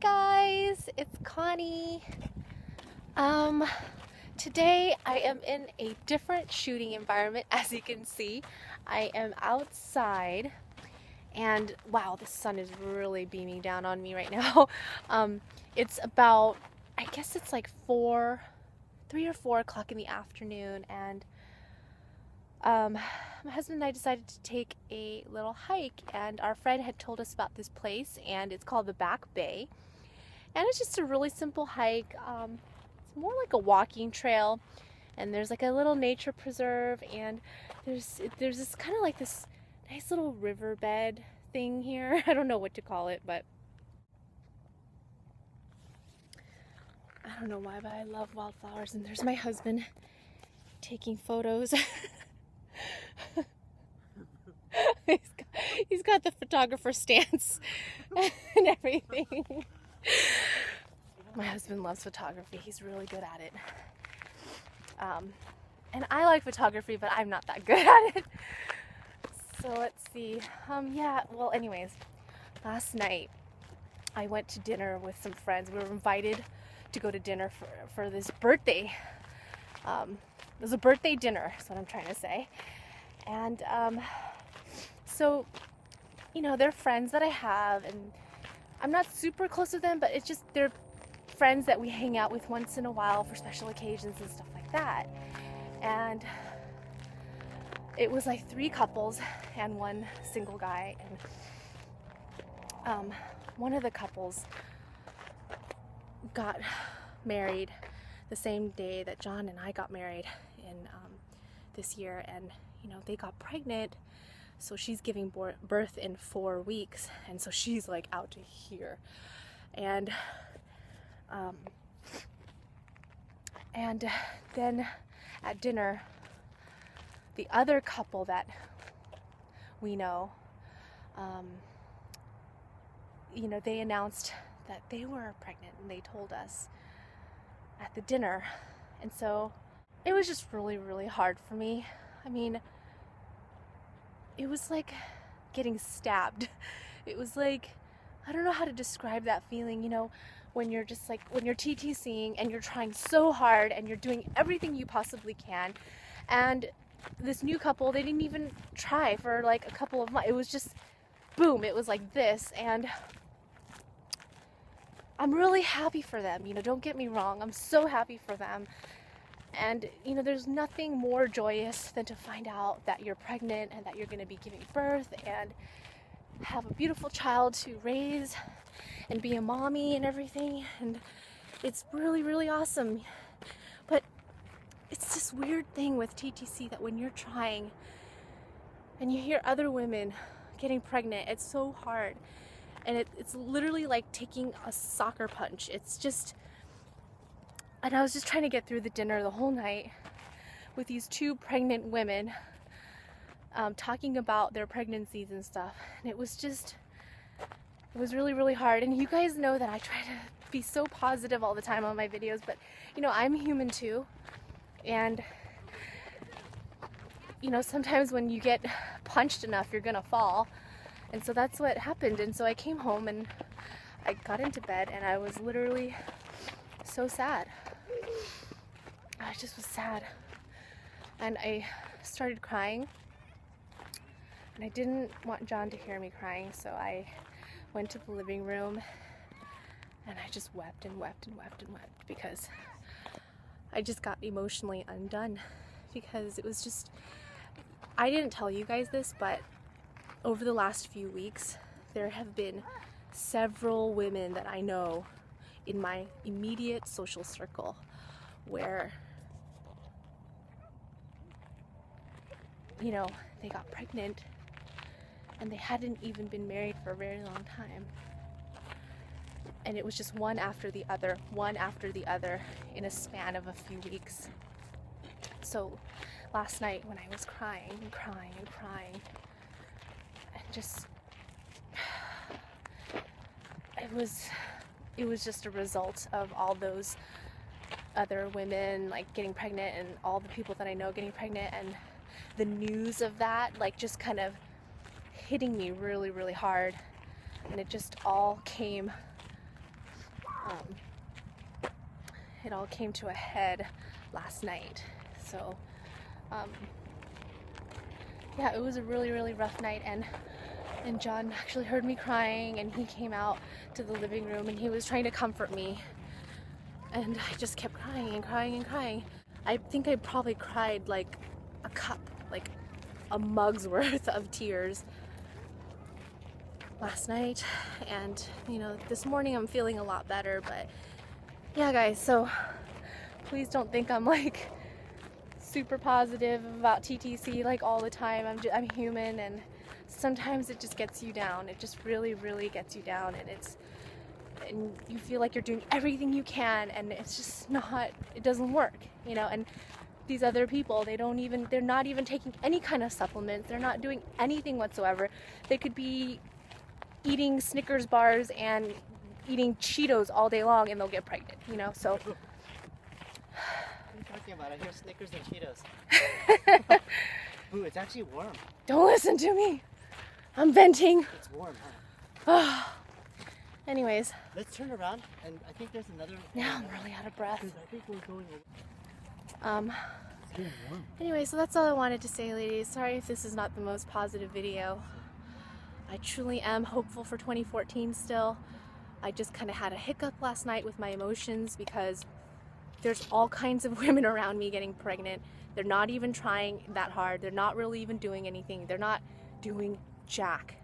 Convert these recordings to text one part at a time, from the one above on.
Hi guys, it's Connie. Today I am in a different shooting environment. As you can see, I am outside and wow, the sun is really beaming down on me right now. It's about, I guess it's like 3 or 4 o'clock in the afternoon, and my husband and I decided to take a little hike, and our friend had told us about this place, and it's called the Back Bay, and it's just a really simple hike. It's more like a walking trail, and there's like a little nature preserve, and there's this kind of like this nice little riverbed thing here. I don't know what to call it, but I don't know why, but I love wildflowers. And there's my husband taking photos. he's got the photographer stance and everything. My husband loves photography. He's really good at it. And I like photography, but I'm not that good at it. So let's see. Yeah, well, anyways, last night I went to dinner with some friends. We were invited to go to dinner for this birthday. It was a birthday dinner, is what I'm trying to say. And so, you know, they're friends that I have, and I'm not super close with them, but it's just they're friends that we hang out with once in a while for special occasions and stuff like that. And it was like 3 couples and 1 single guy, and one of the couples got married the same day that John and I got married in this year, and you know, they got pregnant, so she's giving birth in 4 weeks, and so she's like out to here. And then at dinner, the other couple that we know, you know, they announced that they were pregnant, and they told us at the dinner. And so it was just really, really hard for me. I mean, it was like getting stabbed. It was like, I don't know how to describe that feeling, you know, when you're just like, when you're TTCing and you're trying so hard and you're doing everything you possibly can, and this new couple, they didn't even try for like a couple of months. It was just boom, it was like this. And I'm really happy for them, you know, don't get me wrong, I'm so happy for them. And you know, there's nothing more joyous than to find out that you're pregnant and that you're going to be giving birth and have a beautiful child to raise and be a mommy and everything. And it's really, really awesome. But it's this weird thing with TTC that when you're trying and you hear other women getting pregnant, it's so hard. And it's literally like taking a soccer punch. It's just, and I was just trying to get through the dinner the whole night with these 2 pregnant women talking about their pregnancies and stuff. And it was really, really hard. And you guys know that I try to be so positive all the time on my videos, but you know, I'm human too. And you know, sometimes when you get punched enough, you're gonna fall. And so that's what happened. And so I came home and I got into bed, and I was literally so sad. I just was sad. And I started crying. And I didn't want John to hear me crying, so I went to the living room and I just wept and wept and wept and wept, because I just got emotionally undone. Because it was just, I didn't tell you guys this, but over the last few weeks, there have been several women that I know in my immediate social circle where, you know, they got pregnant and they hadn't even been married for a very long time. And it was just one after the other in a span of a few weeks. So last night when I was crying and crying and crying, and just, it was just a result of all those other women like getting pregnant, and all the people that I know getting pregnant, and the news of that like just kind of hitting me really, really hard. And it just all came it all came to a head last night. So yeah, it was a really, really rough night, and John actually heard me crying, and he came out to the living room and he was trying to comfort me, and I just kept crying and crying and crying. I think I probably cried like a cup, like a mug's worth of tears last night, and you know, this morning I'm feeling a lot better. But yeah guys, so please don't think I'm like super positive about TTC like all the time. I'm human, and sometimes it just gets you down. It just really, really gets you down, and you feel like you're doing everything you can, and it's just not, it doesn't work, you know. And these other people, they're not even taking any kind of supplements. They're not doing anything whatsoever. They could be eating Snickers bars and eating Cheetos all day long and they'll get pregnant, you know. So what are you talking about? I hear Snickers and Cheetos. Ooh, it's actually warm. Don't listen to me. I'm venting. It's warm, huh? Anyways. Let's turn around, and I think there's another... Now I'm really out of breath. I think we're going over... It's getting warm. Anyway, so that's all I wanted to say, ladies. Sorry if this is not the most positive video. I truly am hopeful for 2014 still. I just kind of had a hiccup last night with my emotions because there's all kinds of women around me getting pregnant. They're not even trying that hard. They're not really even doing anything. They're not doing jack.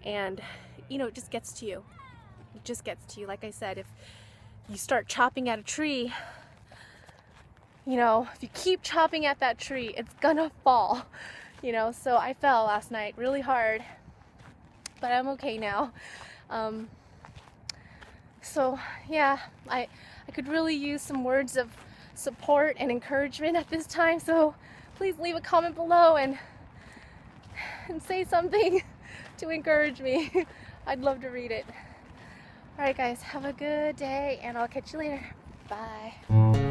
And, you know, it just gets to you. It just gets to you. Like I said, if you start chopping at a tree, you know, if you keep chopping at that tree, it's gonna fall. You know, so I fell last night really hard, but I'm okay now. So yeah, I could really use some words of support and encouragement at this time, so please leave a comment below and say something to encourage me. I'd love to read it. Alright guys, have a good day, and I'll catch you later. Bye.